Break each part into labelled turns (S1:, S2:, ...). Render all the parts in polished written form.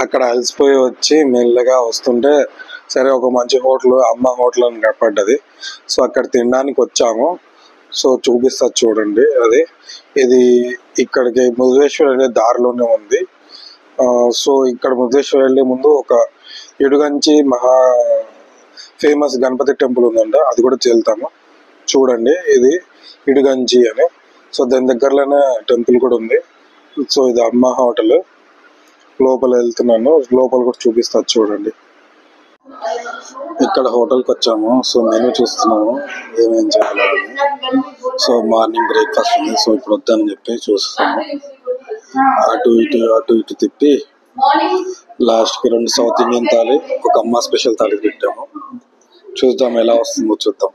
S1: అక్కడ అలసిపోయి వచ్చి మెల్లగా వస్తుంటే సరే ఒక మంచి హోటల్ అమ్మ హోటల్ అని కనపడ్డది. సో అక్కడ తినడానికి వచ్చాము. సో చూపిస్తా చూడండి. అది ఇది ఇక్కడికి మురుదేశ్వర్ వెళ్ళే దారిలోనే ఉంది. సో ఇక్కడ మురుదేశ్వర్ వెళ్ళే ముందు ఒక ఇడుగంచి మహా ఫేమస్ గణపతి టెంపుల్ ఉందంట, అది కూడా వెళ్తాము. చూడండి ఇది ఇడుగంచి అని. సో దాని దగ్గరలోనే టెంపుల్ కూడా ఉంది. సో ఇది అమ్మ హోటల్. లోపల వెళ్తున్నాను, లోపల కూడా చూపిస్తా చూడండి. ఇక్కడ హోటల్కి వచ్చాము. సో మెనూ చూస్తున్నాము ఏమేం చేయాలని. సో మార్నింగ్ బ్రేక్ఫాస్ట్ ఉంది. సో ఇప్పుడు వద్దని చెప్పి చూస్తాము. అటు ఇటు తిప్పి లాస్ట్కి 2 సౌత్ ఇండియన్ థాలి, ఒక అమ్మ స్పెషల్ థాలి పెట్టాము. చూద్దాం ఎలా వస్తుందో చూద్దాం.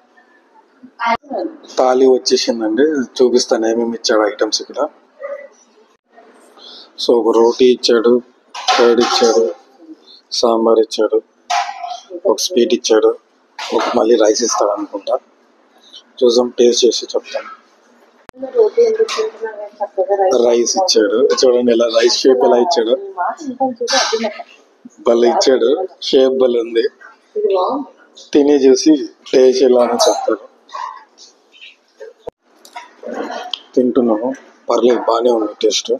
S1: థాలి వచ్చేసిందండి, చూపిస్తాను ఏమేమి ఇచ్చాడు ఐటమ్స్ ఇక్కడ. సో ఒక రోటీ ఇచ్చాడు, కర్డ్ ఇచ్చాడు, సాంబార్ ఇచ్చాడు, ఒక స్వీట్ ఇచ్చాడు, ఒక మళ్ళీ రైస్ ఇస్తాడు అనుకుంటా. చూద్దాం, టేస్ట్ చేసి చెప్తాను. రైస్ ఇచ్చాడు చూడండి, ఎలా రైస్ షేప్ ఎలా ఇచ్చాడు, భలే ఇచ్చాడు. షేప్ భలే ఉంది. తిని చూసి టేస్ట్ ఎలా అని చెప్తాడు. తింటున్నాము, పర్లేదు బాగానే ఉంది టేస్ట్.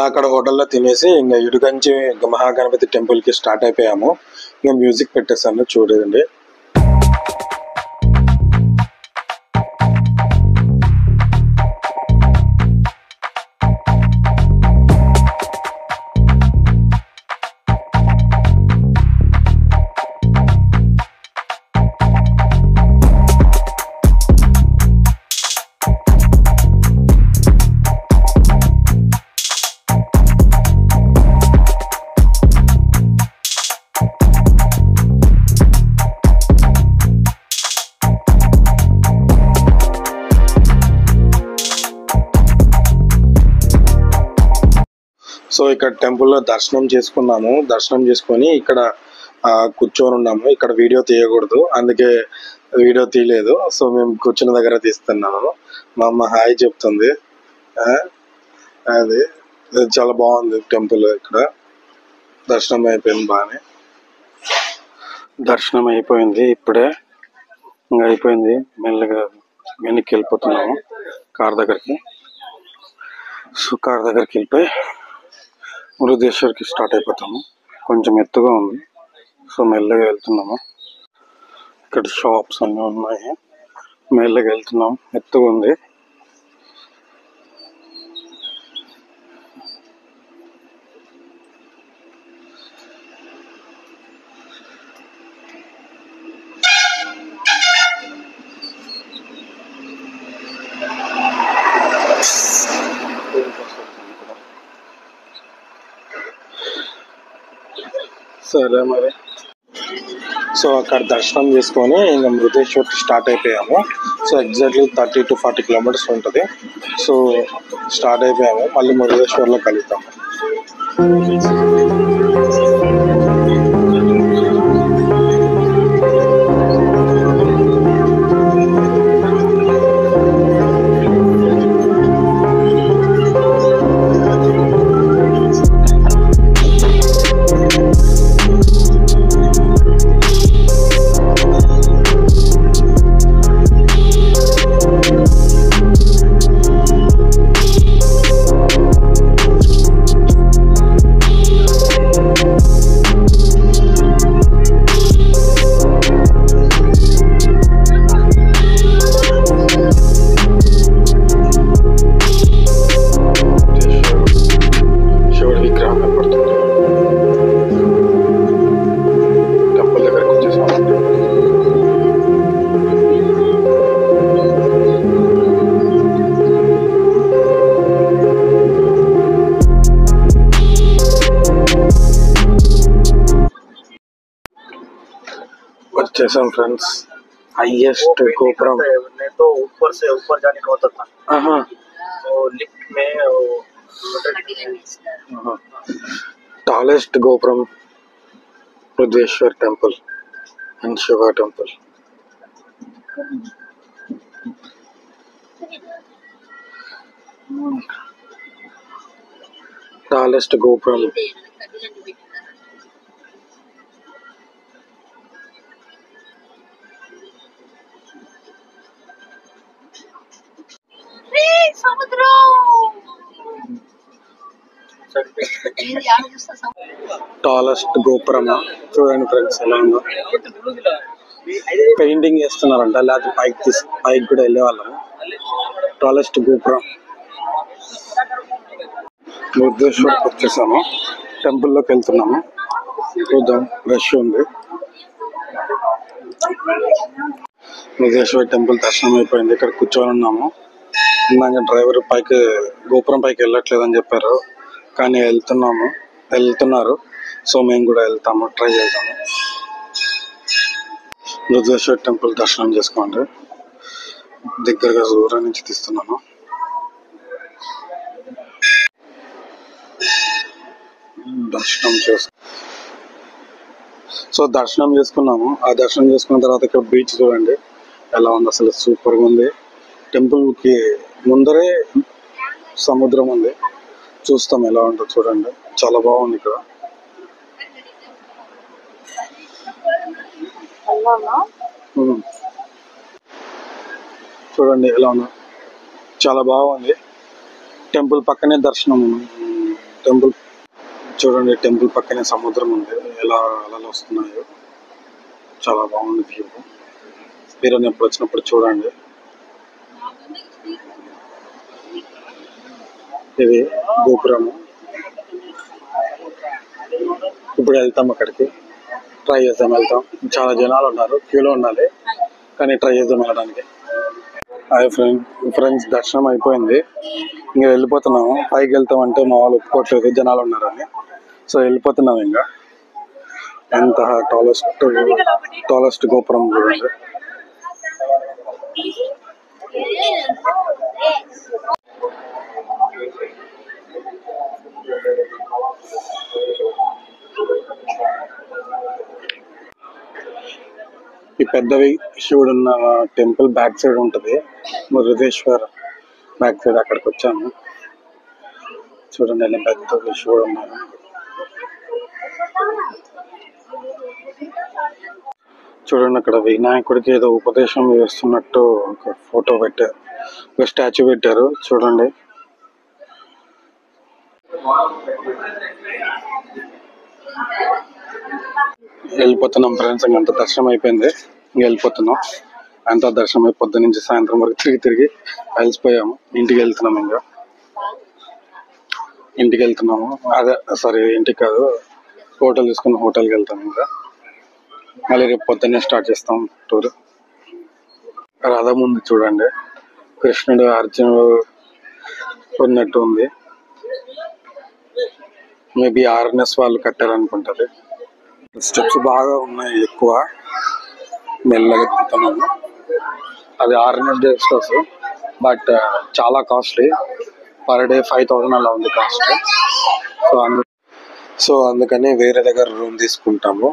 S1: అక్కడ హోటల్లో తినేసి ఇంకా ఇడుగంచి మహాగణపతి టెంపుల్కి స్టార్ట్ అయిపోయాము. ఇంకా మ్యూజిక్ పెట్టేసాను చూడండి. సో ఇక్కడ టెంపుల్లో దర్శనం చేసుకున్నాము. దర్శనం చేసుకొని ఇక్కడ కూర్చొని ఉన్నాము. ఇక్కడ వీడియో తీయకూడదు, అందుకే వీడియో తీయలేదు. సో మేము కూర్చున్న దగ్గర తీస్తున్నాము. మా అమ్మ హాయ్ చెప్తుంది. అది చాలా బాగుంది టెంపుల్. ఇక్కడ దర్శనం అయిపోయింది, బాగానే దర్శనం అయిపోయింది. ఇప్పుడే ఇంకా అయిపోయింది. మెల్లగా వెనక్కి వెళ్ళిపోతున్నాము కార్ దగ్గరికి. సో కార్ దగ్గరికి వెళ్ళిపోయి మురుదేశ్వర్కి స్టార్ట్ అయిపోతాము. కొంచెం ఎత్తుగా ఉంది, సో మెల్లగా వెళ్తున్నాము. ఇక్కడ షాప్స్ అన్నీ ఉన్నాయి, మెల్లగా వెళ్తున్నాం. ఎత్తుగా ఉంది. సరే మరి. సో అక్కడ దర్శనం చేసుకొని ఇంకా మురుదేశ్వర్కి స్టార్ట్ అయిపోయాము. సో ఎగ్జాక్ట్లీ 30 to 40 కిలోమీటర్స్ ఉంటుంది. సో స్టార్ట్ అయిపోయాము, మళ్ళీ మురుదేశ్వర్లో కలుగుతాము. వచ్చేసాం ఫ్రెండ్స్, हाईएस्ट गोपुरम
S2: नहीं तो ऊपर से ऊपर जाने का होता था। वो लिफ्ट में
S1: tallest gopuram Rudreshwar temple and Shiva temple. Tallest గోపురం. టాలెస్ట్ గోపురం చూడండి ఫ్రెండ్స్ ఎలా ఉందో. పెయింటింగ్ చేస్తున్నారంట, లేకపోతే పైకి కూడా వెళ్ళే వాళ్ళము. టాలెస్ట్ గోపురం. బుద్ధేశ్వర్కి వచ్చేసాము, టెంపుల్లోకి వెళ్తున్నాము. చూద్దాం, రష్ ఉంది. బుద్ధేశ్వర్ టెంపుల్ దర్శనం అయిపోయింది. ఇక్కడ కూర్చొని ఉన్నాము. ఇందాక డ్రైవర్ గోపురం పైకి వెళ్ళట్లేదని చెప్పారు, కానీ వెళ్తున్నారు. సో మేము కూడా వెళ్తాము, ట్రై చేద్దాము. బుద్ధేశ్వర్ టెంపుల్ దర్శనం చేసుకోండి. దగ్గరగా దూరం నుంచి తీస్తున్నాను. దర్శనం చేసుకున్నాము. ఆ దర్శనం చేసుకున్న తర్వాత ఇక్కడ బీచ్ చూడండి ఎలా ఉంది, అసలు సూపర్గా ఉంది. టెంపుల్ కి ముందరే సముద్రం ఉంది, చూస్తాం ఎలా ఉంటుందో చూడండి. చాలా బాగుంది ఇక్కడ. చూడండి ఎలా ఉందో, చాలా బాగుంది. టెంపుల్ పక్కనే దర్శనం. టెంపుల్ పక్కనే సముద్రం ఉంది, ఎలా అలలు వస్తున్నాయో చాలా బాగుంది వ్యూ. మీరు ఎప్పుడు వచ్చినప్పుడు చూడండి. ఇది గోపురము. ఇప్పుడు వెళ్తాం అక్కడికి, ట్రై చేద్దాం, వెళ్తాం. చాలా జనాలు ఉన్నారు, క్యూలో ఉండాలి, కానీ ట్రై చేద్దాం వెళ్ళడానికి. హాయ్ ఫ్రెండ్స్, దర్శనం అయిపోయింది. ఇంకా వెళ్ళిపోతున్నాము. పైకి వెళ్తామంటే మా వాళ్ళు ఒప్పుకోవట్లేదు, జనాలు ఉన్నారని. సో వెళ్ళిపోతున్నాం. ఇంకా ఎంత టాలెస్ట్ గోపురం చూడండి. ఈ పెద్దవి శివుడు ఉన్న టెంపుల్ బ్యాక్ సైడ్ ఉంటుంది, బృహదేశ్వర్ బ్యాక్ సైడ్. అక్కడికి వచ్చాము. చూడండి ఎలా పెద్ద శివుడు ఉన్నారు. చూడండి అక్కడ వినాయకుడికి ఏదో ఉపదేశం చేస్తున్నట్టు ఒక ఫోటో పెట్టారు, ఒక స్టాచ్యూ పెట్టారు చూడండి. వెళ్ళిపోతున్నాం ఫ్రెండ్స్, ఇంకంత దర్శనం అయిపోయింది, ఇంక వెళ్ళిపోతున్నాం. అంతా దర్శనం పొద్దు నుంచి సాయంత్రం వరకు తిరిగి అలసిపోయాము. ఇంటికి వెళ్తున్నాము. అదే సారీ, ఇంటికి కాదు, హోటల్ తీసుకుని హోటల్కి వెళ్తాము. ఇంకా మళ్ళీ రేపు పొద్దున్నే స్టార్ట్ చేస్తాం టూర్. రథం ఉంది చూడండి, కృష్ణుడు అర్జునుడు ఉన్నట్టు ఉంది. మేబీ ఆర్ఎన్ఎస్ వాళ్ళు కట్టారనుకుంటది. స్టెప్స్ బాగా ఉన్నాయి, ఎక్కువ మెల్లగా దిగుతున్నాము. అది ఆర్ఎన్ఎస్ డేస్, బట్ చాలా కాస్ట్లీ. పర్ డే 5,000 అలా ఉంది కాస్ట్. సో అందుకని వేరే దగ్గర రూమ్ తీసుకుంటాము.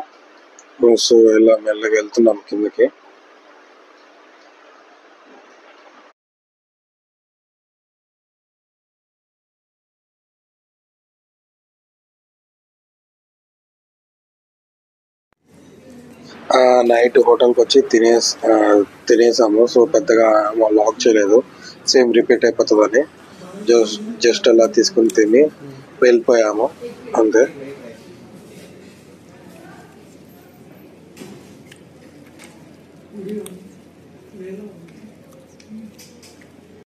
S1: సో ఇలా మెల్లగా వెళ్తున్నాం కిందకి. నైట్ హోటల్కి వచ్చి తినేసాము. సో పెద్దగా లాక్ చేయలేదు, సేమ్ రిపీట్ అయిపోతుందని జస్ట్ అలా తీసుకుని తిని వెళ్ళిపోయాము అంతే.